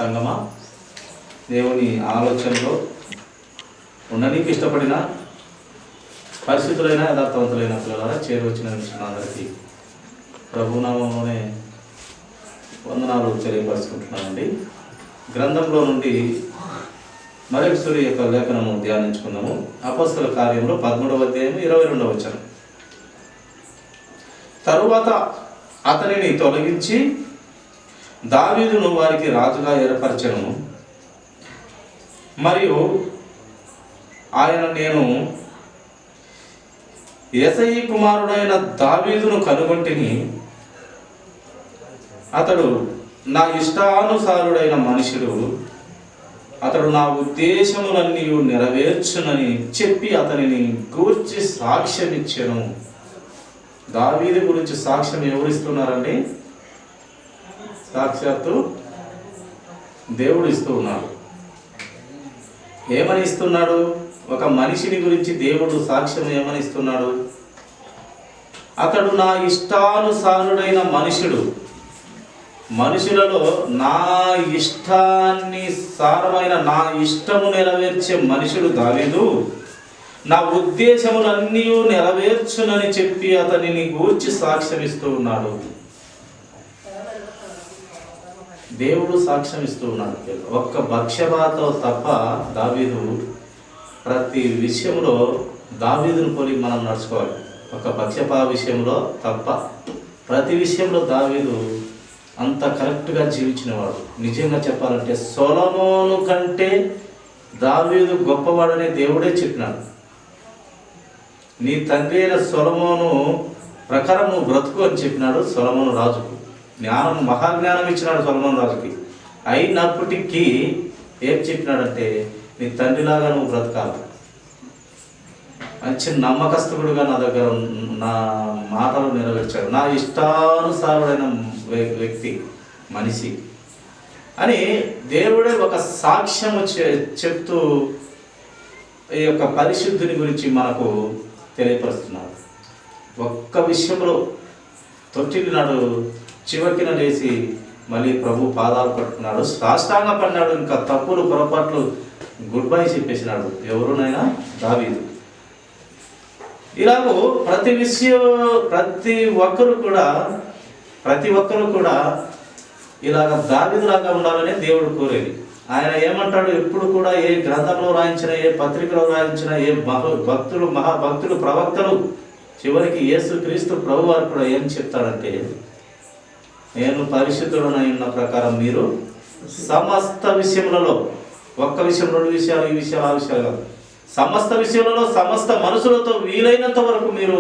సంగమా, దేవుని ఆలోచనలో ఉండడానికి ఇష్టపడిన పరిస్థితులైన యథార్థవంతులైన పిల్లలారా చేరి వచ్చిన అందరికీ ప్రభునామంలోనే వందనాలు తెలియపరుచుకుంటున్నానండి. గ్రంథంలో నుండి మరొకసారి యొక్క లేఖనము ధ్యానించుకుందాము. అపొస్తలుల కార్యంలో 13వ అధ్యాయం 22వ వచనం. తరువాత అతనిని తొలగించి దావీదును వారికి రాజుగా ఏర్పరచెను. మరియు ఆయన, నేను యెసయి కుమారుడైన దావీదును కనుగొంటిని, అతడు నా ఇష్టానుసారుడైన మనుషుడు, అతడు నా ఉద్దేశములన్నీ నెరవేర్చునని చెప్పి అతనిని గూర్చి సాక్ష్యం ఇచ్చాను. దావీదు గురించి సాక్ష్యం ఎవరు ఇస్తున్నారండి? సాక్షాత్తు దేవుడు ఇస్తూ ఉన్నాడు. ఏమని ఇస్తున్నాడు? ఒక మనిషిని గురించి దేవుడు సాక్ష్యం ఏమని ఇస్తున్నాడు? అతడు నా ఇష్టానుసారుడైన మనుషుడు. మనుషులలో నా ఇష్టాన్ని సారమైన నా ఇష్టము నెరవేర్చే మనుషుడు దావీదు, నా ఉద్దేశములన్నీ నెరవేర్చునని చెప్పి అతనిని గూర్చి సాక్ష్యం ఇస్తూ ఉన్నాడు. దేవుడు సాక్ష్యం ఇస్తూ ఉన్నాడు. ఒక్క బత్షెబతో తప్ప దావీదు ప్రతి విషయంలో దావీదును పోలి మనం నడుచుకోవాలి. ఒక బత్షెబ విషయంలో తప్ప ప్రతి విషయంలో దావీదు అంత కరెక్ట్గా జీవించినవాడు. నిజంగా చెప్పాలంటే సొలొమోను కంటే దావీదు గొప్పవాడని దేవుడే చెప్పినాడు. నీ తండ్రి అయిన సొలొమోను ప్రకారం నువ్వు బ్రతుకు అని చెప్పినాడు సొలొమోను రాజుకు. జ్ఞానం, మహాజ్ఞానం ఇచ్చినాడు సొలొమోను రాజుకి. అయినప్పటికీ ఏం చెప్పినాడంటే, నీ తండ్రిలాగా నువ్వు బ్రతకాలి, మంచి నమ్మకస్తుడుగా నా దగ్గర నా మాటలు నెరవేర్చాడు, నా ఇష్టానుసారుడైన వ్యక్తి మనిషి అని దేవుడే ఒక సాక్ష్యము చెప్తూ ఈ యొక్క పరిశుద్ధిని గురించి మనకు తెలియపరుస్తున్నాడు. ఒక్క విషయంలో తొట్టిల్లి నాడు చివరికిన లేచి మళ్ళీ ప్రభు పాదాలు పట్టుకున్నాడు, సాష్టాంగ పడినాడు. ఇంకా తప్పులు పొరపాట్లు గుడ్ బై చెప్పేసినాడు. ఎవరునైనా దావీదు. ఇలాగూ ప్రతి ఒక్కరు కూడా ఇలాగ దావీదులాగా ఉండాలని దేవుడు కోరేది. ఆయన ఏమంటాడు? ఎప్పుడు కూడా ఏ గ్రంథంలో రాయించిన, ఏ పత్రికలో రాయించిన, ఏ భక్తులు, మహాభక్తులు, ప్రవక్తలు, చివరికి యేసుక్రీస్తు ప్రభు వారు కూడా ఏం చెప్తాడంటే, నేను పరిశుద్ధుడనై ఉన్న ప్రకారం మీరు సమస్త విషయములలో, ఒక్క విషయం, రెండు విషయాలు, ఈ విషయాలు, ఆ విషయాలు కాదు, సమస్త విషయాలలో సమస్త మనసులతో వీలైనంత వరకు మీరు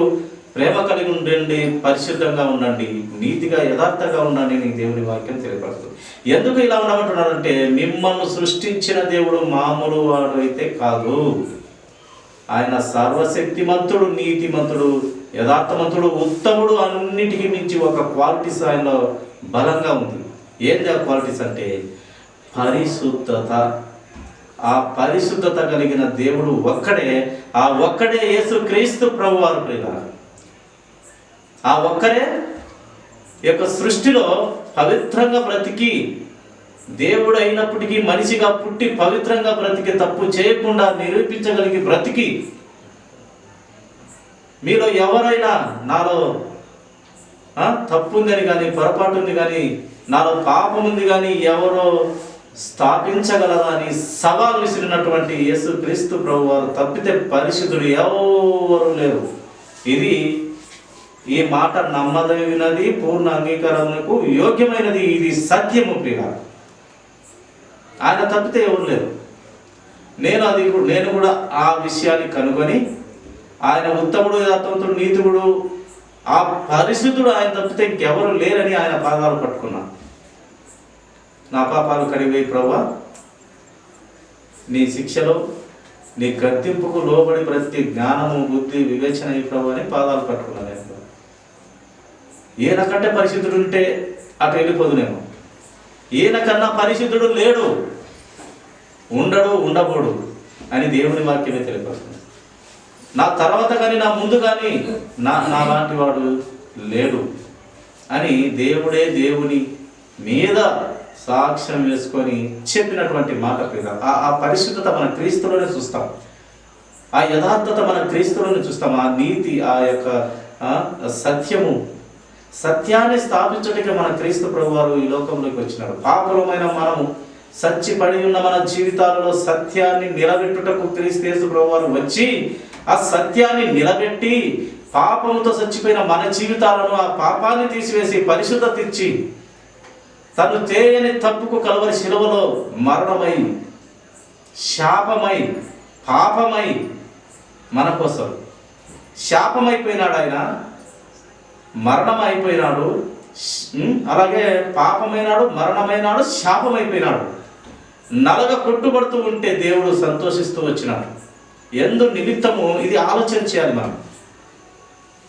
ప్రేమ కలిగి ఉండండి, పరిశుద్ధంగా ఉండండి, నీతిగా యథార్థంగా ఉండండి అని దేవుని వాక్యం తెలియపడుతుంది. ఎందుకు ఇలా ఉండమంటున్నారంటే, మిమ్మల్ని సృష్టించిన దేవుడు మామూలు వాడు అయితే కాదు. ఆయన సర్వశక్తిమంతుడు, నీతిమంతుడు, యథార్థమంతుడు, ఉత్తముడు. అన్నిటికీ మించి ఒక క్వాలిటీస్ ఆయనలో బలంగా ఉంది. ఏంటి ఆ క్వాలిటీస్ అంటే పరిశుద్ధత. ఆ పరిశుద్ధత కలిగిన దేవుడు ఒక్కడే. ఆ ఒక్కడే యేసుక్రీస్తు ప్రభువారు. ఆ ఒక్కరే యొక్క సృష్టిలో పవిత్రంగా బ్రతికి, దేవుడు అయినప్పటికీ మనిషిగా పుట్టి పవిత్రంగా బ్రతికి, తప్పు చేయకుండా నిరూపించగలిగి బ్రతికి, మీలో ఎవరైనా నాలో తప్పు ఉందని కానీ, పొరపాటు ఉంది కానీ, నాలో పాపం ఉంది కానీ ఎవరో స్థాపించగలరా అని సవాలు విసిరినటువంటి యేసుక్రీస్తు ప్రభువారు తప్పితే పరిశుద్ధుడు ఎవరు లేరు. ఈ మాట నమ్మదగినది, పూర్ణ అంగీకారమునకు యోగ్యమైనది, ఇది సత్యము ప్రియ. ఆయన తప్పితే ఎవరు లేరు. నేను కూడా ఆ విషయాన్ని కనుగొని, ఆయన ఉత్తముడు, యథార్థవంతుడు, నీతికుడు, ఆ పరిశుద్ధుడు ఆయన తప్పితే ఇంకెవరు లేరని ఆయన పాదాలు పట్టుకున్నాను. నా పాపాలు కడిగిపోయి ప్రభువా, నీ శిక్షలో, నీ గద్దింపుకు లోబడి ప్రతి జ్ఞానము, బుద్ధి, వివేచన ఈ ప్రభు అని పాదాలు పట్టుకున్నాను. ఈయన కంటే పరిశుద్ధుడు ఉంటే అటు వెళ్ళిపోదునేమో. ఈయన కన్నా పరిశుద్ధుడు లేడు, ఉండబోడు అని దేవుని వాక్యమే తెలియపరుస్తుంది. నా తర్వాత కానీ, నా ముందు కానీ నా లాంటి వాడు లేడు అని దేవుడే దేవుని మీద సాక్ష్యం వేసుకొని చెప్పినటువంటి మాట ప్రియుల. ఆ పరిశుద్ధత మన క్రీస్తులోనే చూస్తాం, ఆ యథార్థత మన క్రీస్తులోనే చూస్తాం, ఆ నీతి, ఆ యొక్క సత్యాన్ని స్థాపించడానికి మన క్రీస్తు ప్రభువారు ఈ లోకంలోకి వచ్చినాడు. పాపలమైన మనము సచ్చిపడి ఉన్న మన జీవితాలలో సత్యాన్ని నిలబెట్టుటకు క్రీస్తు యేసు ప్రభువారు వచ్చి ఆ సత్యాన్ని నిలబెట్టి పాపముతో చచ్చిపోయిన మన జీవితాలను ఆ పాపాన్ని తీసివేసి పరిశుద్ధత ఇచ్చి తను చేయని తప్పుకు కలవరి శిలువలో మరణమై శాపమై పాపమై మన కోసం శాపమైపోయినాడు. ఆయన మరణం అయిపోయినాడు, అలాగే పాపమైనాడు, మరణమైనాడు, శాపమైపోయినాడు. నలగ కొట్టుబడుతూ ఉంటే దేవుడు సంతోషిస్తూ వచ్చినాడు. ఎందు నిమిత్తము ఇది ఆలోచన చేయాలి మనం.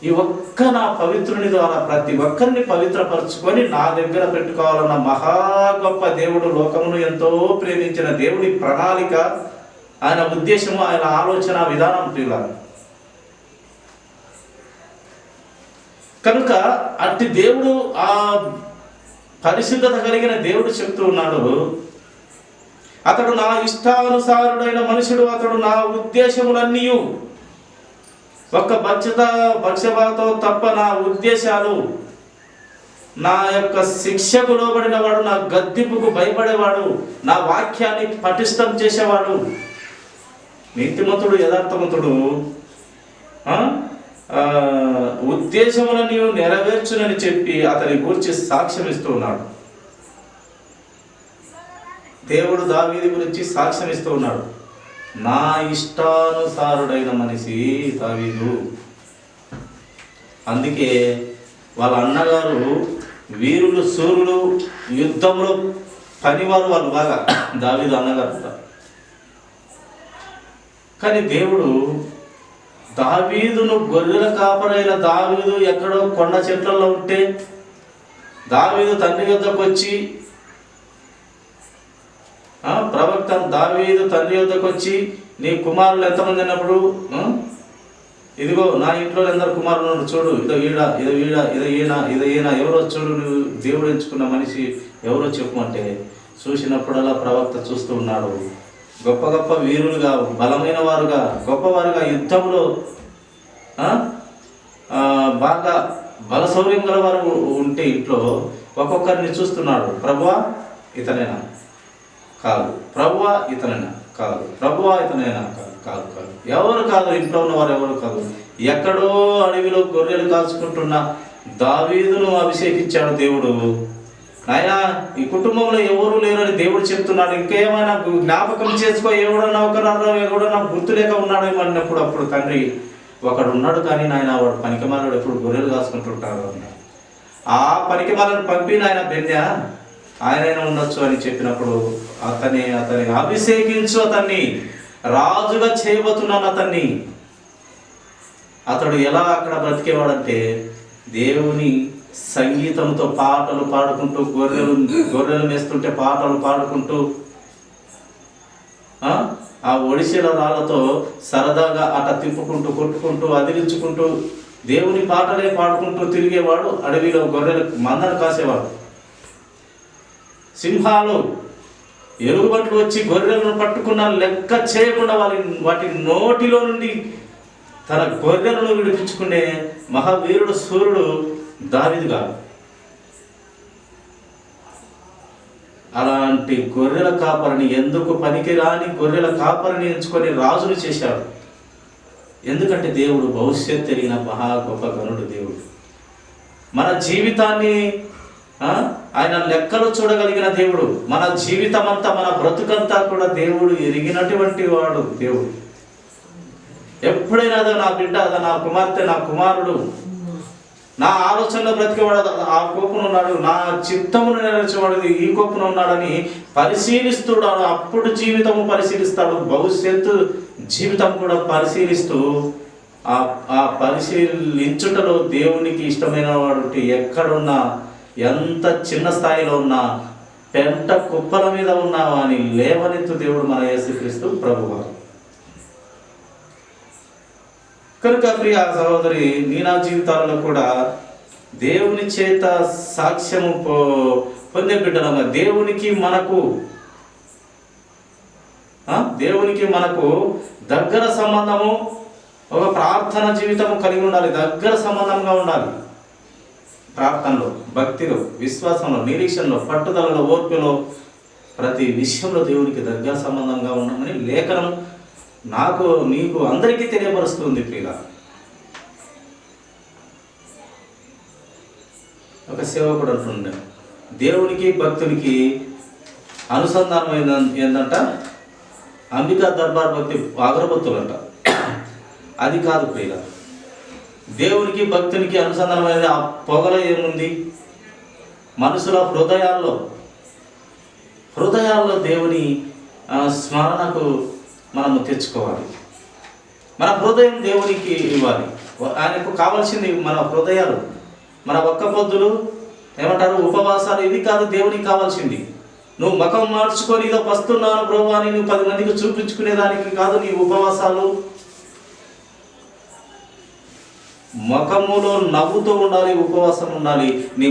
ఈ ఒక్క నా పవిత్రుని ద్వారా ప్రతి ఒక్కరిని పవిత్రపరచుకొని నా దగ్గర పెట్టుకోవాలన్న మహా గొప్ప దేవుడు, లోకమును ఎంతో ప్రేమించిన దేవుడి ప్రణాళిక, ఆయన ఉద్దేశము, ఆయన ఆలోచన విధానం ప్రియులారా. కనుక అట్టి దేవుడు, ఆ పరిశుద్ధత కలిగిన దేవుడు చెప్తూ ఉన్నాడు, అతడు నా ఇష్టానుసారుడైన మనుషుడు, అతడు నా ఉద్దేశములన్నీ ఒక్క పక్షపాతో తప్ప నా ఉద్దేశాలు, నా యొక్క శిక్షకు లోబడిన వాడు, నా గద్దింపుకు భయపడేవాడు, నా వాక్యాన్ని పటిష్టం చేసేవాడు, నీతిమంతుడు, యథార్థవంతుడు, ఉద్దేశములను నెరవేర్చునని చెప్పి అతని గురించి సాక్ష్యం ఇస్తూ ఉన్నాడు. దేవుడు దావీదు గురించి సాక్ష్యం ఇస్తూ ఉన్నాడు, నా ఇష్టానుసారుడైన మనిషి దావీదు. అందుకే వాళ్ళ అన్నగారు వీరులు, సూర్యులు, యుద్ధంలో పనివారు వాళ్ళు బాగా, దావీదు అన్నగారు. కానీ దేవుడు దావీదును, గొర్రెల కాపరైన దావీదు ఎక్కడో కొండ చెట్లలో ఉంటే దావీదు తండ్రి వద్దకు వచ్చి, ప్రవక్త దావీదు తండ్రి వద్దకు వచ్చి, నీ కుమారులు ఎంతమంది అన్నప్పుడు, ఇదిగో నా ఇంట్లో ఎందరు కుమారులు చూడు, ఇదో ఈడ, ఇదో ఈడ, ఇదో ఈయన, ఇదో ఈయన, ఎవరో చూడు, నువ్వు దేవుడు ఎంచుకున్న మనిషి ఎవరో చెప్పమంటే చూసినప్పుడల్లా ప్రవక్త చూస్తూ ఉన్నాడు. గొప్ప గొప్ప వీరులుగా, బలమైన వారుగా, గొప్పవారుగా, యుద్ధంలో బాగా బలశౌర్యం గల వారు ఉంటే ఇంట్లో ఒక్కొక్కరిని చూస్తున్నాడు. ప్రభువా ఇతనేనా? కాదు. ప్రభువా ఇతనేనా? కాదు. ప్రభువా ఇతనేనా? కాదు. ఎవరు కాదు, ఇంట్లో ఉన్నవారు ఎవరు కాదు. ఎక్కడో అడవిలో గొర్రెలు కాల్చుకుంటున్న దావీదును అభిషేకించాడు దేవుడు. నాయనా, ఈ కుటుంబంలో ఎవరు లేరని దేవుడు చెప్తున్నాడు, ఇంకేమైనా జ్ఞాపకం చేసుకో, ఎవడన్నా ఎవడన్నా గుర్తులేక ఉన్నాడేమో అన్నప్పుడు అప్పుడు తండ్రి ఒకడు ఉన్నాడు, కానీ నాయన వాడు పనికిమాలను ఎప్పుడు గొర్రెలు కాసుకుంటుంటాడు అన్నాడు. ఆ పనికిమాలను పంపి నాయన బెన్యా ఆయనైనా ఉండొచ్చు అని చెప్పినప్పుడు అతని అభిషేకించు, అతన్ని రాజుగా చేయబోతున్నాను అతన్ని. అతడు ఎలా అక్కడ బ్రతికేవాడంటే దేవుని సంగీతంతో పాటలు పాడుకుంటూ, గొర్రెలు మేస్తుంటే పాటలు పాడుకుంటూ, ఆ ఒడిశల రాళ్ళతో సరదాగా అట తిప్పుకుంటూ, కొట్టుకుంటూ, అదిలించుకుంటూ దేవుని పాటలే పాడుకుంటూ తిరిగేవాడు. అడవిలో గొర్రెలు మందను కాసేవాడు. సింహాలు, ఎలుగుబంట్లు వచ్చి గొర్రెలను పట్టుకున్న లెక్క చేయకుండా వాటి నోటిలో నుండి తన గొర్రెలను విడిపించుకునే మహావీరుడు, సూర్యుడు దావీదు గారు. అలాంటి గొర్రెల కాపరిని, ఎందుకు పనికిరాని గొర్రెల కాపరిని ఎంచుకొని రాజును చేశాడు. ఎందుకంటే దేవుడు భవిష్యత్తు తెలిగిన మహా గొప్ప గనుడు దేవుడు. మన జీవితాన్ని ఆయన లెక్కలు చూడగలిగిన దేవుడు. మన జీవితం అంతా, మన బ్రతుకంతా కూడా దేవుడు ఎరిగినటువంటి వాడు దేవుడు. ఎప్పుడైనా అదో నా బిడ్డ, అదో నా కుమార్తె, నా కుమారుడు, నా ఆలోచనలో బ్రతికేవాడు ఆ కోపున ఉన్నాడు, నా చిత్తమును నెరవేర్చేవాడు ఈ కోపున ఉన్నాడని పరిశీలిస్తాడు. అప్పుడు జీవితము పరిశీలిస్తాడు, భవిష్యత్తు జీవితం కూడా పరిశీలిస్తూ ఆ పరిశీలించుటలో దేవునికి ఇష్టమైన వాడు ఎక్కడున్నా, ఎంత చిన్న స్థాయిలో ఉన్నా, పెంట కుప్పల మీద ఉన్నావా అని లేవనెత్తు దేవుడు మన యేసుక్రీస్తు ప్రభువారు. కనుక ప్రియ సహోదరి, నీ నా జీవితాలలో కూడా దేవుని చేత సాక్ష్యము పొందే బిడ్డలంగా దేవునికి మనకు దగ్గర సంబంధము, ఒక ప్రార్థన జీవితము కలిగి ఉండాలి. దగ్గర సంబంధంగా ఉండాలి. ప్రార్థనలో, భక్తిలో, విశ్వాసంలో, నిరీక్షణలో, పట్టుదలలో, ఓర్పులో, ప్రతి విషయంలో దేవునికి దగ్గర సంబంధంగా ఉన్నామని లేఖనం నాకు, నీకు, అందరికీ తెలియపరుస్తుంది. ప్రియుల, ఒక సేవకుడు అంటుండే, దేవునికి భక్తునికి అనుసంధానం ఏందంట, అంబికా దర్బార్ భక్తి అగరబత్తులు అంట. అది కాదు ప్రియుల, దేవునికి భక్తునికి అనుసంధానమైన ఆ పొగలో ఏముంది? మనుషుల హృదయాల్లో దేవుని స్మరణకు మనము తెచ్చుకోవాలి. మన హృదయం దేవునికి ఇవ్వాలి. ఆయనకు కావాల్సింది మన హృదయాలు, మన ఒక్క పొద్దులు, ఏమంటారు, ఉపవాసాలు, ఇవి కాదు దేవునికి కావాల్సింది. నువ్వు ముఖం మార్చుకొని ఇదో వస్తున్నాను ప్రభు అని నువ్వు 10 మందికి చూపించుకునేదానికి కాదు నీ ఉపవాసాలు. ముఖములో నవ్వుతూ ఉండాలి, ఉపవాసం ఉండాలి. నీ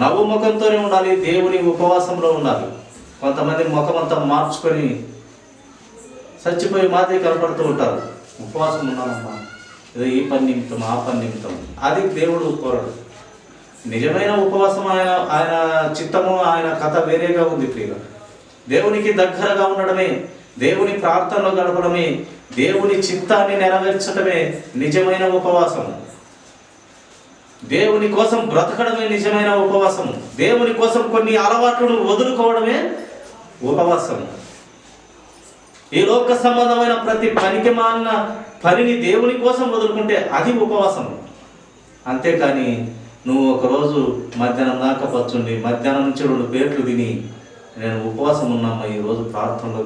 నవ్వు ముఖంతోనే ఉండాలి, దేవుని ఉపవాసంలో ఉండాలి. కొంతమంది ముఖం అంతా మార్చుకొని చచ్చిపోయి మాదే కనపడుతూ ఉంటారు. ఉపవాసం ఉన్నానమ్మా, ఏదో ఈ పని నిమిత్తం, ఆ పని నిమిత్తం. అది దేవుడు కోరడు. నిజమైన ఉపవాసం ఆయన చిత్తము, ఆయన కథ వేరేగా ఉంది ప్రియుల. దేవునికి దగ్గరగా ఉండడమే, దేవుని ప్రార్థనలో గడపడమే, దేవుని చిత్తాన్ని నెరవేర్చడమే నిజమైన ఉపవాసము. దేవుని కోసం బ్రతకడమే నిజమైన ఉపవాసము. దేవుని కోసం కొన్ని అలవాట్లను వదులుకోవడమే ఉపవాసము. ఈ లోక సంబంధమైన ప్రతి పనికి మాలిన పనిని దేవుని కోసం వదులుకుంటే అది ఉపవాసము. అంతేకాని నువ్వు ఒకరోజు మధ్యాహ్నం దాకా పచ్చుండి మధ్యాహ్నం నుంచి 2 ప్లేట్లు తిని నేను ఉపవాసం ఉన్నామా ఈరోజు ప్రార్థనలో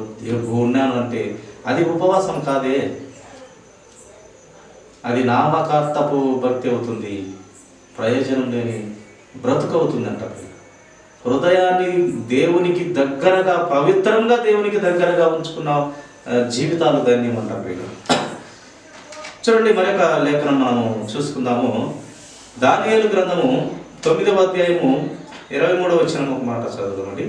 ఉన్నాను అంటే అది ఉపవాసం కాదే. అది నామకార్థపు భక్తి అవుతుంది, ప్రయోజనం లేని బ్రతుకు అవుతుందంట. హృదయాన్ని దేవునికి దగ్గరగా, పవిత్రంగా దేవునికి దగ్గరగా ఉంచుకున్న జీవితాలు ధన్యమంటారు. చూడండి, మరొక లేఖనం మనము చూసుకుందాము. దానియేలు గ్రంథము 9వ అధ్యాయము 23వ వచనం ఒక మాట చదువుదామండి.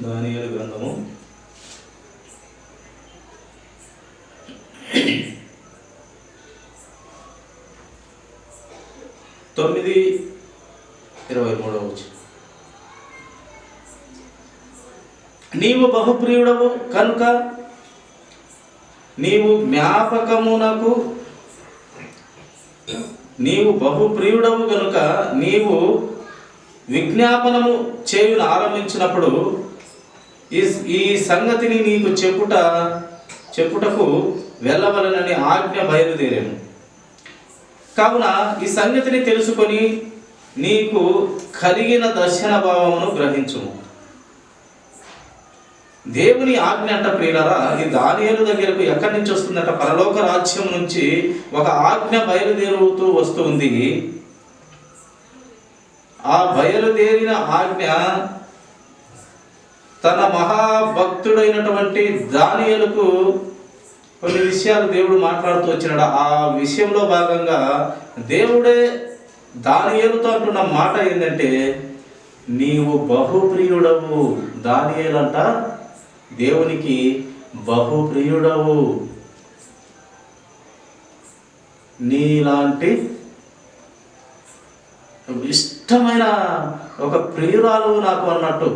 దానియేలు గ్రంథము 9:23 వచనం. నీవు బహుప్రియుడవు కనుక నీవు బహుప్రియుడవు గనుక నీవు విజ్ఞాపనము చేయును ఆరంభించినప్పుడు ఈ సంగతిని నీకు చెప్పుటకు వెళ్ళవలనని ఆజ్ఞ బయలుదేరాను. కావున ఈ సంగతిని తెలుసుకొని నీకు కలిగిన దర్శన భావమును గ్రహించుము. దేవుని ఆజ్ఞ అంట ప్రియులారా, ఈ దానియేలు దగ్గరకు ఎక్కడి నుంచి వస్తుందంట? పరలోక రాజ్యం నుంచి ఒక ఆజ్ఞ బయలుదేరుతూ వస్తుంది. ఆ బయలుదేరిన ఆజ్ఞ తన మహాభక్తుడైనటువంటి దానియేలుకు కొన్ని విషయాలు దేవుడు మాట్లాడుతూ వచ్చినాడు. ఆ విషయంలో భాగంగా దేవుడే దానియేలుతో అంటున్న మాట ఏంటంటే, నీవు బహుప్రియుడవు. దానియేలు అంట దేవునికి బహుప్రియుడవు. నీలాంటి ఇష్టమైన ఒక ప్రియురాలు నాకు అన్నట్టు,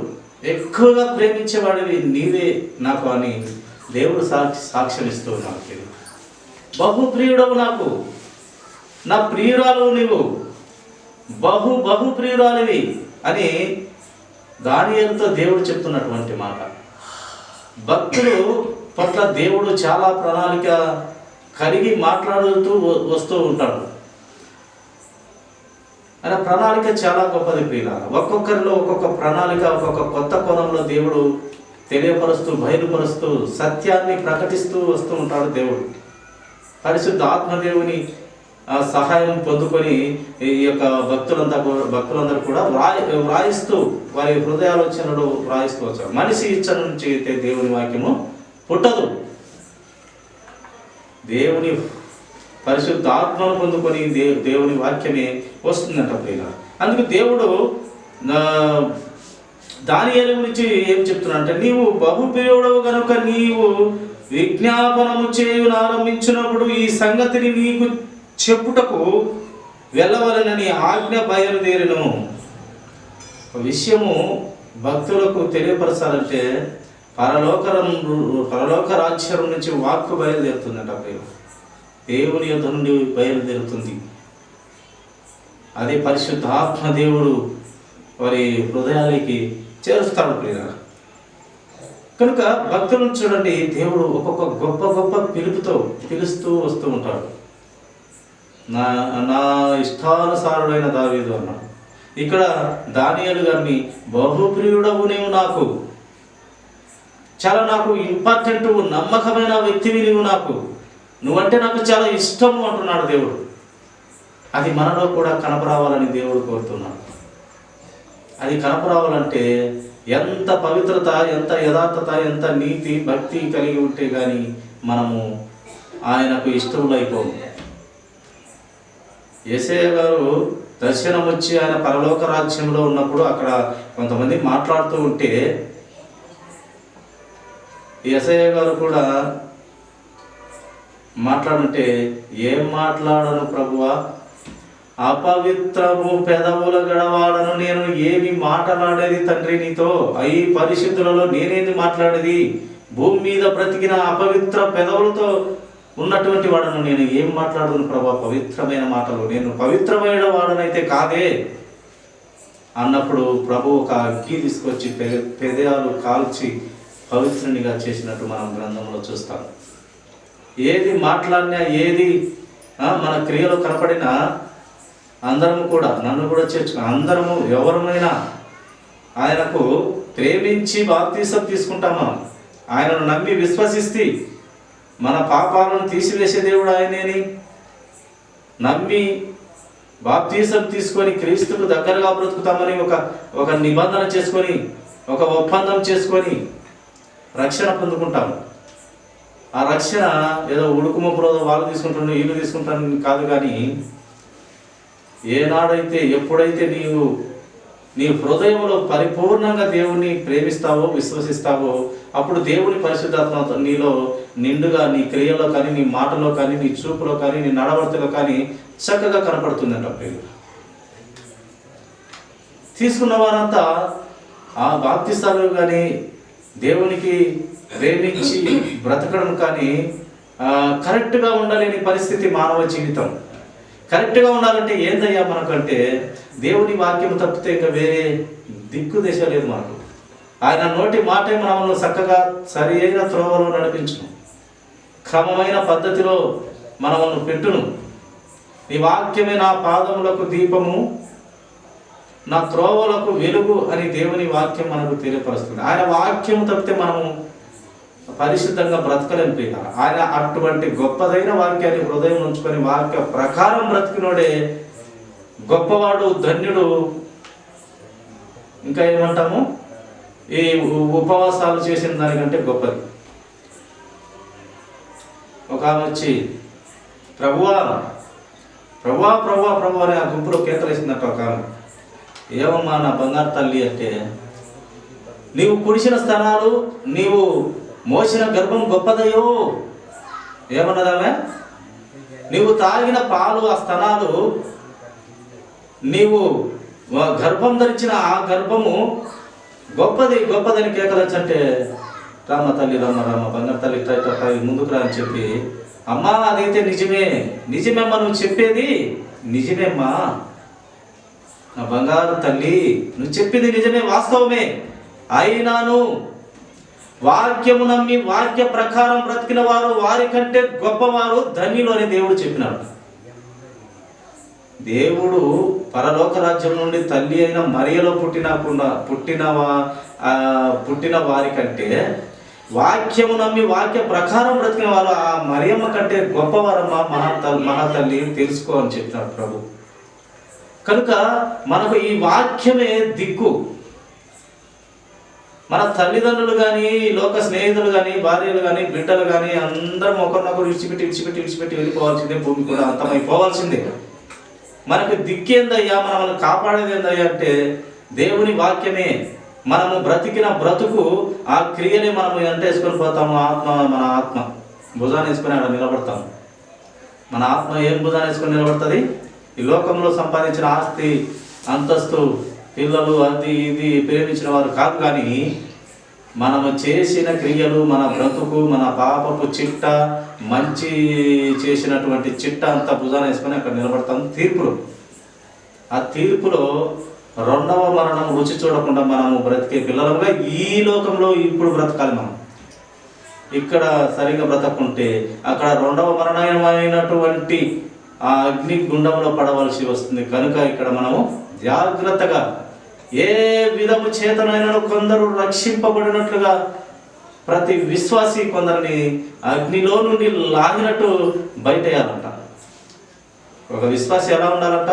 ఎక్కువగా ప్రేమించేవాడివి నీవే నాకు అని దేవుడు సాక్ష్యం ఇస్తూ ఉన్నాడు. బహుప్రియుడవు నాకు, నా ప్రియురాలు నీవు, బహు ప్రియురాలివి అని దానియేలుతో దేవుడు చెప్తున్నటువంటి మాట. భక్తులు పట్ల దేవుడు చాలా ప్రణాళిక కలిగి మాట్లాడుతూ వస్తూ ఉంటాడు. ఆయన ప్రణాళిక చాలా గొప్పది ప్రియుల. ఒక్కొక్కరిలో ఒక్కొక్క ప్రణాళిక, ఒక్కొక్క కొత్త కోణంలో దేవుడు తెలియపరుస్తూ, బయలుపరుస్తూ, సత్యాన్ని ప్రకటిస్తూ వస్తూ ఉంటాడు దేవుడు. పరిశుద్ధ ఆత్మదేవుని సహాయం పొందుకొని ఈ యొక్క భక్తులందరూ కూడా వ్రాయిస్తూ వారి హృదయాలోచనలు వ్రాయిస్తూ వచ్చారు. మనిషి ఇచ్చ నుంచి అయితే దేవుని వాక్యము పుట్టదు. దేవుని పరిశుద్ధాత్మను పొందుకొని దేవుని వాక్యమే వస్తుందంట ప్రియులారా. అందుకు దేవుడు దానియేలు గురించి ఏం చెప్తున్నాడంటే, నీవు బహుప్రియుడవు గనుక నీవు విజ్ఞాపనము చేయునారంభించినప్పుడు ఈ సంగతిని నీకు చెప్పుటకు వెళ్ళవలనని ఆజ్ఞ బయలుదేరును. విషయము భక్తులకు తెలియపరచాలంటే పరలోక రాజ్యం నుంచి వాక్కు బయలుదేరుతుందంట ప్రియులు. దేవుని యొద్ద నుండి బయలుదేరుతుంది. అదే పరిశుద్ధాత్మ దేవుడు వారి హృదయాలకి చేరుస్తాడు ప్రియులారా. కనుక భక్తులను చూడండి, దేవుడు ఒక్కొక్క గొప్ప గొప్ప పిలుపుతో పిలుస్తూ వస్తూ ఉంటాడు. నా ఇష్టానుసారుడైన దావీదు అన్నాడు. ఇక్కడ దానియేలు గారిని బహుప్రియుడవు నీవు, నాకు నాకు ఇంపార్టెంట్, నమ్మకమైన వ్యక్తివి నీవు, నువ్వంటే నాకు చాలా ఇష్టము అంటున్నాడు దేవుడు. అది మనలో కూడా కనపరావాలని దేవుడు కోరుతున్నాడు. అది కనపరావాలంటే ఎంత పవిత్రత, ఎంత యథార్థత, ఎంత నీతి భక్తి కలిగి ఉంటే కానీ మనము ఆయనకు ఇష్టములైపోము. యేసయ్య గారు దర్శనం వచ్చి ఆయన పరలోక రాజ్యంలో ఉన్నప్పుడు అక్కడ కొంతమంది మాట్లాడుతూ ఉంటే యేసయ్య గారు కూడా మాట్లాడుంటే, ఏం మాట్లాడను ప్రభువా, అపవిత్రము పెదవుల గడవాడను నేను, ఏమి మాట్లాడేది తండ్రి నీతో, ఈ పరిశుద్ధులలో నేనేది మాట్లాడేది, భూమి మీద బ్రతికిన అపవిత్ర పెదవులతో ఉన్నటువంటి వాడను నేను ఏం మాట్లాడను ప్రభా, పవిత్రమైన మాటలు, నేను పవిత్రమైన వాడనైతే కాదే అన్నప్పుడు ప్రభు ఒక అగ్గి తీసుకొచ్చి పెదాలు కాల్చి పవిత్రునిగా చేసినట్టు మనం గ్రంథంలో చూస్తాం. ఏది మాట్లాడినా, ఏది మన క్రియలో కనపడినా అందరము కూడా, నన్ను కూడా చేర్చుకుని అందరము ఎవరమైనా ఆయనకు ప్రేమించి బాప్తీసం తీసుకుంటాం. మనం ఆయనను నమ్మి విశ్వసిస్తే మన పాపాలను తీసివేసే దేవుడు ఆయనేని నమ్మి బాప్తీసం తీసుకొని క్రీస్తుకు దగ్గరగా బ్రతుకుతామని ఒక నిబంధన చేసుకొని, ఒక ఒప్పందం చేసుకొని రక్షణ పొందుకుంటాము. ఆ రక్షణ ఏదో ఉడుకుమొప్పులో వాళ్ళు తీసుకుంటాను వీళ్ళు తీసుకుంటాను కాదు, కానీ ఏనాడైతే ఎప్పుడైతే నీ హృదయంలో పరిపూర్ణంగా దేవుణ్ణి ప్రేమిస్తావో విశ్వసిస్తావో అప్పుడు దేవుని పరిశుద్ధాత్మ నీలో నిండుగా నీ క్రియలో కానీ, నీ మాటలో కానీ, నీ చూపులో కానీ, నీ నడవడిలో కానీ చక్కగా కనపడుతుందంట ప్రియులు. తీసుకున్న వారంతా ఆ బాప్తిస్తాలు కానీ దేవునికి ప్రేమించి బ్రతకడం కానీ కరెక్ట్గా ఉండలేని పరిస్థితి మానవ జీవితం. కరెక్ట్గా ఉండాలంటే ఏందయ్యా మనకంటే దేవుని వాక్యం తప్పితే ఇంకా వేరే దిక్కు దిశ లేదు మనకు. ఆయన నోటి మాటే మనల్ని చక్కగా సరి అయిన త్రోవలో నడిపించును, క్రమమైన పద్ధతిలో మనల్ని పెట్టును. నీ వాక్యమే నా పాదములకు దీపము, నా త్రోవలకు వెలుగు అని దేవుని వాక్యం మనకు తెలియపరుస్తుంది. ఆయన వాక్యం తప్పితే మనము పరిశుద్ధంగా బ్రతకలేని ప్రియ. ఆయన అటువంటి గొప్పదైన వాక్యాన్ని హృదయం ఉంచుకొని వాక్య ప్రకారం బ్రతికినోడే గొప్పవాడు, ధన్యుడు. ఇంకా ఏమంటాము, ఈ ఉపవాసాలు చేసిన దానికంటే గొప్పది. ఒక ఆమె వచ్చి ప్రభువా ప్రభువా ప్రభువా ప్రభు అని ఆ గుంపులో కేకలేసిందట. ఒక ఆమె, ఏమమ్మా నా బంగారు తల్లి అంటే, నీవు కుడిసిన స్థనాలు, నీవు మోసిన గర్భం గొప్పదయ్యో. ఏమన్నదామే, నీవు తాగిన పాలు ఆ స్తనాలు, నీవు గర్భం ధరించిన ఆ గర్భము గొప్పదని కేకలచ్చంటే, రామ తల్లి రామ రామ బంగారు తల్లి ఇట్లా ముందుకు రా అని చెప్పి, అమ్మా అదైతే నిజమేమ్మా నువ్వు చెప్పేది నిజమేమ్మా, నా బంగారు తల్లి నువ్వు చెప్పింది నిజమే, వాస్తవమే. అయినాను వాక్యము నమ్మి వాక్య ప్రకారం బ్రతికిన వారు వారి కంటే గొప్పవారు, ధన్యులు అని దేవుడు చెప్పినాడు. దేవుడు పరలోక రాజ్యం నుండి తల్లి అయిన మరియలో పుట్టిన వారి కంటే వాక్యము నమ్మి వాక్య ప్రకారం బ్రతికిన వారు ఆ మరియమ్మ కంటే గొప్పవారమ్మ, మహాతల్లి తెలుసుకో అని చెప్పినాడు ప్రభు. కనుక మనకు ఈ వాక్యమే దిక్కు. మన తల్లిదండ్రులు కానీ, లోక స్నేహితులు కానీ, భార్యలు కానీ, బిడ్డలు కానీ అందరం ఒకరినొకరు ఇడిచిపెట్టి వెళ్ళిపోవాల్సిందే. భూమి కూడా అంతమైపోవాల్సిందే. మనకు దిక్కేందయ్యా, మనల్ని కాపాడేది ఏందయ్యా అంటే దేవుని వాక్యమే. మనము బ్రతికిన బ్రతుకు ఆ క్రియనే మనము ఎంత వేసుకొని పోతాము. మన ఆత్మ భుజాన్ని వేసుకొని అక్కడ నిలబడతాము. మన ఆత్మ ఏం భుజాన్ని వేసుకొని నిలబడుతుంది? ఈ లోకంలో సంపాదించిన ఆస్తి, అంతస్తు, పిల్లలు, అది ఇది ప్రేమించిన వారు కాదు, కానీ మనము చేసిన క్రియలు, మన బ్రతుకు, మన పాపపు చిట్ట, మంచి చేసినటువంటి చిట్ట అంతా భుజాన్ని వేసుకొని అక్కడ నిలబడతాం తీర్పులో. ఆ తీర్పులో రెండవ మరణం రుచి చూడకుండా మనము బ్రతికే పిల్లలుగా ఈ లోకంలో ఇప్పుడు బ్రతకాలి. మనం ఇక్కడ సరిగా బ్రతకుంటే అక్కడ రెండవ మరణమైనటువంటి ఆ అగ్ని గుండంలో పడవలసి వస్తుంది. కనుక ఇక్కడ మనము జాగ్రత్తగా ఏ విధము చేతనైనా కొందరు రక్షింపబడినట్లుగా ప్రతి విశ్వాసి కొందరిని అగ్నిలో నుండి లాగినట్టు బయటేయాలంట. ఒక విశ్వాసి ఎలా ఉండాలంట?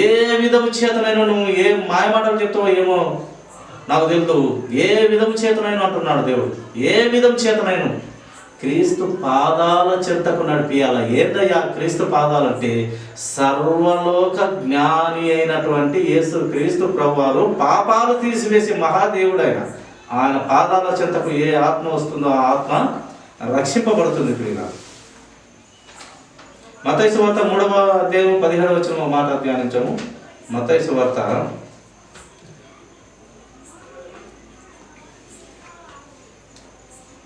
ఏ విధము చేతనైనా నువ్వు ఏ మాయమాటలు చెప్తావో ఏమో నాకు తెలుసు, ఏ విధము చేతనైనా అంటున్నాడు దేవుడు. ఏ విధం చేతనైనా క్రీస్తు పాదాల చెంతకు నడిపియాల. ఏందయ్యా క్రీస్తు పాదాలంటే? సర్వలోక జ్ఞాని అయినటువంటి యేసు క్రీస్తు ప్రభువారు పాపాలు తీసివేసి మహాదేవుడు ఆయన పాదాల చెంతకు ఏ ఆత్మ వస్తుందో ఆ ఆత్మ రక్షింపబడుతుంది. ప్రియుల, మత్తయి సువార్త 3వ అధ్యాయం 17వ వచనం మాట ధ్యానించము. మత్తయి సువార్త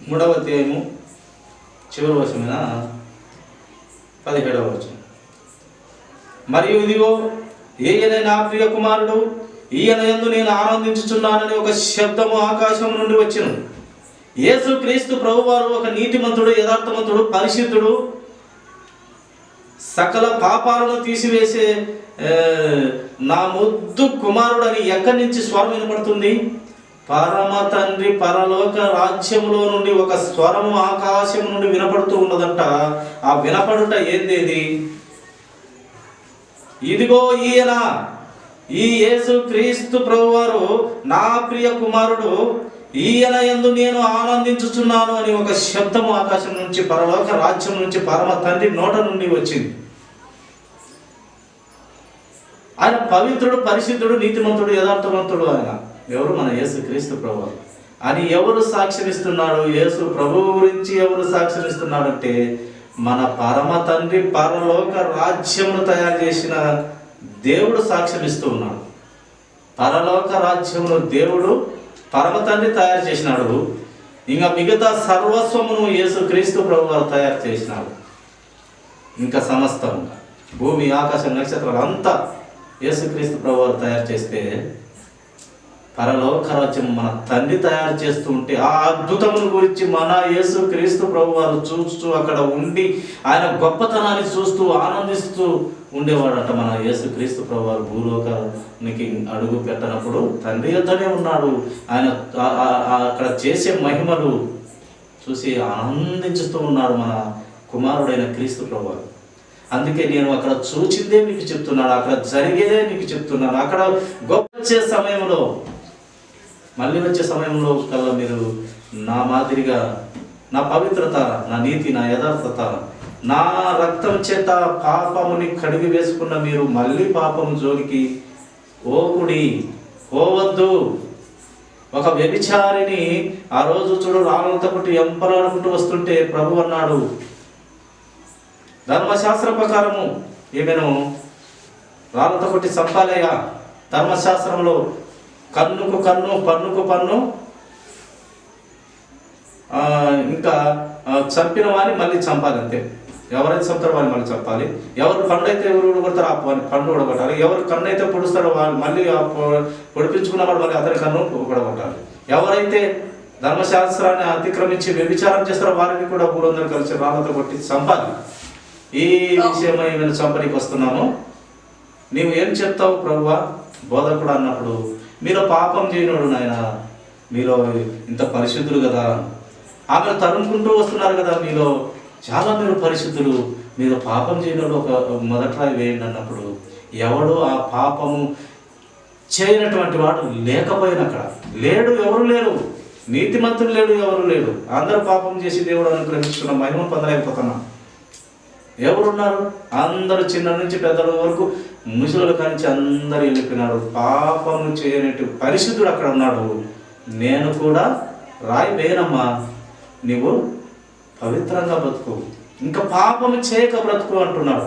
3వ అధ్యాయము చివరి వచనమైన 17వ వచనం. మరియు ఇదిగో ఈయన నా ప్రియ కుమారుడు, ఈయన యందు నేను ఆనందించుచున్నానని ఒక శబ్దము ఆకాశం నుండి వచ్చెను. యేసు క్రీస్తు ప్రభువారు ఒక నీతిమంతుడు, యథార్థవంతుడు, పరిశుద్ధుడు, సకల పాపాలను తీసివేసే నా ముద్దు కుమారుడు అని ఎక్కడి నుంచి స్వరం వినపడుతుంది? పరమ తండ్రి పరలోక రాజ్యములో నుండి ఒక స్వరము ఆకాశం నుండి వినపడుతూ ఉన్నదంట. ఆ వినపడుట ఏందేది? ఇదిగో ఈయన, ఈ యేసు క్రీస్తు ప్రభువారు నా ప్రియ కుమారుడు, ఈయన యందు నేను ఆనందించుచున్నాను అని ఒక శబ్దము ఆకాశం నుంచి, పరలోక రాజ్యం నుంచి, పరమ తండ్రి నోట నుండి వచ్చింది. ఆయన పవిత్రుడు, పరిశుద్ధుడు, నీతిమంతుడు, యథార్థవంతుడు. ఆయన ఎవరు? మన యేసు క్రీస్తు ప్రభువారు అని ఎవరు సాక్ష్యమిస్తున్నాడు? యేసు ప్రభువు గురించి ఎవరు సాక్ష్యమిస్తున్నాడంటే మన పరమ తండ్రి పరలోక రాజ్యమును తయారు చేసిన దేవుడు సాక్ష్యమిస్తూ ఉన్నాడు. పరలోక రాజ్యమును దేవుడు పరమ తండ్రి తయారు చేసినాడు. ఇంకా మిగతా సర్వస్వమును యేసు క్రీస్తు ప్రభువారు తయారు చేసినాడు. ఇంకా సమస్తం భూమి, ఆకాశం, నక్షత్రాలు అంతా యేసు క్రీస్తు ప్రభువారు తయారు చేస్తే పరలోక రాజ్యం మన తండ్రి తయారు చేస్తూ ఉంటే ఆ అద్భుతమును గురించి మన యేసు క్రీస్తు ప్రభువారు చూస్తూ అక్కడ ఉండి ఆయన గొప్పతనాన్ని చూస్తూ ఆనందిస్తూ ఉండేవాడట. మన యేసు క్రీస్తు ప్రభువారు భూలోకానికి అడుగు పెట్టినప్పుడు తండ్రి యొద్దనే ఉన్నాడు. ఆయన అక్కడ చేసే మహిమలు చూసి ఆనందించుతూ ఉన్నాడు మన కుమారుడైన క్రీస్తు ప్రభువారు. అందుకే నేను అక్కడ చూచిందే మీకు చెప్తున్నాను, అక్కడ జరిగేదే మీకు చెప్తున్నాను. అక్కడ గొప్ప వచ్చే సమయంలో, మళ్ళీ వచ్చే సమయంలో కల్లా మీరు నా మాదిరిగా, నా పవిత్రత, నా నీతి, నా యథార్థత, నా రక్తం చేత పాపముని కడిగి వేసుకున్న మీరు మళ్ళీ పాపము జోలికి పోవద్దు. ఒక వ్యభిచారిని ఆ రోజు చూడు రాళ్ళతో కొట్టి ఎంపలాడుకుంటూ వస్తుంటే ప్రభు అన్నాడు, ధర్మశాస్త్ర ప్రకారము ఈమెను రాళ్ళతో కొట్టి చంపాలేగా. ధర్మశాస్త్రంలో కన్నుకు కన్ను, పన్నుకు పన్ను, ఇంకా చంపిన వారిని మళ్ళీ చంపాలి. అంతే. ఎవరైతే చంపుతారో వారిని మళ్ళీ చంపాలి. ఎవరు పండు అయితే ఎవరు ఊడగొడతారో ఆ పండు ఊడగొట్టాలి. ఎవరు కన్ను అయితే పొడుస్తారో వాళ్ళు మళ్ళీ పొడిపించుకున్నవాడు మళ్ళీ అతని కన్ను ఊడగొట్టాలి. ఎవరైతే ధర్మశాస్త్రాన్ని అతిక్రమించి వ్యభిచారం చేస్తారో వారిని కూడా 300 కలిసి రాళ్ళతో కొట్టి చంపాలి. ఈ విషయమై మేము చంపనీకి వస్తున్నాము. నీవు ఏం చెప్తావు ప్రభువా బోధకుడు అన్నప్పుడు, మీలో పాపం చేయనోడు నాయన, మీలో ఇంత పరిశుద్ధులు కదా, ఆమెను తరుముకుంటూ వస్తున్నారు కదా, మీలో చాలా మీరు పరిశుద్ధులు, మీరు పాపం చేయనోడు ఒక మొదట వేయండి అన్నప్పుడు ఎవడు ఆ పాపము చేయనటువంటి వాడు లేకపోయినా అక్కడ లేడు, ఎవరు లేరు. నీతిమంతులు లేడు, ఎవరు లేడు. అందరూ పాపం చేసి దేవుడు అనుగ్రహించుకున్న మహిమ పొందలేకపోతున్నాం. ఎవరున్నారు? అందరూ చిన్న నుంచి పెద్దల వరకు ముసలుల కానించి అందరూ వెళ్ళిపోయినారు. పాపము చేయనట్టు పరిశుద్ధుడు అక్కడ ఉన్నాడు. నేను కూడా రాయి వేయనమ్మా, నీవు పవిత్రంగా బ్రతుకు, ఇంకా పాపము చేయక బ్రతుకు అంటున్నాడు.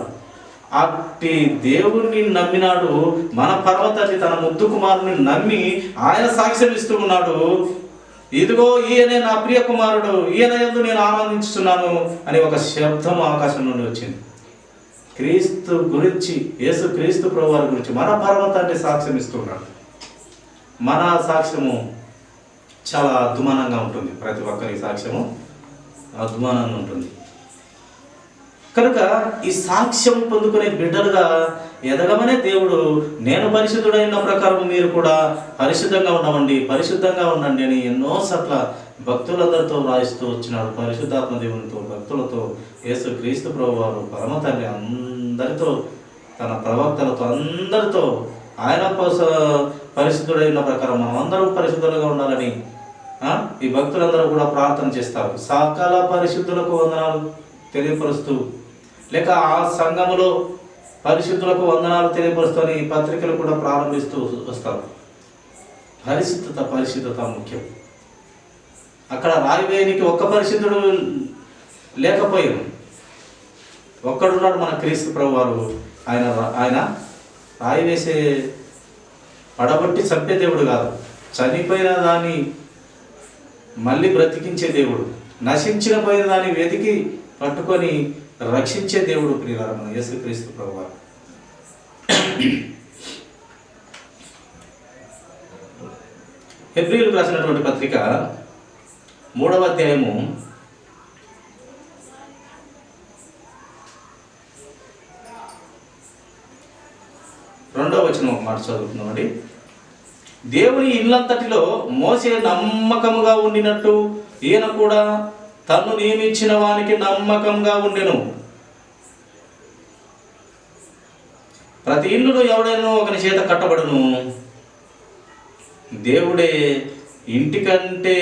అట్టి దేవుణ్ణి నమ్మినాడు. మన పర్వతాన్ని తన ముద్దు కుమారుని నమ్మి ఆయన సాక్ష్యం ఇస్తూ ఉన్నాడు. ఇదిగో ఈయనే నా ప్రియ కుమారుడు, ఈయన యందు నేను ఆనందించుతున్నాను అని ఒక శబ్దం ఆకాశం నుండి వచ్చింది. క్రీస్తు గురించి, యేసు క్రీస్తు ప్రభువారి గురించి మన పర్వతాన్ని సాక్ష్యం ఇస్తున్నాడు. మన సాక్ష్యము చాలా అద్భుతంగా ఉంటుంది. ప్రతి ఒక్కరి సాక్ష్యము అద్భుతంగా ఉంటుంది. కనుక ఈ సాక్ష్యం పొందుకునే బిడ్డలుగా ఎదగమనే దేవుడు, నేను పరిశుద్ధుడైన ప్రకారం మీరు కూడా పరిశుద్ధంగా ఉండమండి, పరిశుద్ధంగా ఉండండి అని ఎన్నోసార్లు భక్తులందరితో రాయిస్తూ వచ్చినాడు. పరిశుద్ధాత్మ దేవునితో, భక్తులతో, యేసు క్రీస్తు ప్రభువారు పరమ తండ్రి అందరితో, తన ప్రవక్తలతో అందరితో ఆయన పరిశుద్ధుడైన ప్రకారం మనం అందరూ పరిశుద్ధులుగా ఉండాలని ఈ భక్తులందరూ కూడా ప్రార్థన చేస్తారు. సకల పరిశుద్ధులకు వందనాలు తెలియపరుస్తూ, లేక ఆ సంఘములో పరిశుద్ధులకు వందనాలు తెలియపరుస్తూ ఈ పత్రికలు కూడా ప్రారంభిస్తూ వస్తారు. పరిశుద్ధత ముఖ్యం. అక్కడ రాయివేయనికి ఒక్క పరిశుద్ధుడు లేకపోయాడు. ఒక్కడున్నాడు, మన క్రీస్తు ప్రభు వారు. ఆయన రాయి వేసే పడబట్టి చంపే దేవుడు కాదు, చనిపోయిన దాన్ని మళ్ళీ బ్రతికించే దేవుడు, నశించిన పోయిన దాన్ని వెతికి పట్టుకొని రక్షించే దేవుడు ప్రియులారా మన యేసుక్రీస్తు ప్రభువారు. హెబ్రీయులకు రాసినటువంటి పత్రిక 3వ అధ్యాయము 2వ వచనం ఒక మాట చదువుతున్నామండి. దేవుని ఇల్లంతటిలో మోసే నమ్మకముగా ఉండినట్టు ఈయన కూడా తను నియమించిన వానికి నమ్మకంగా ఉండెను. ప్రతి ఇల్లును ఎవడైనా ఒకని చేత కట్టబడును, దేవుడే ఇంటికంటే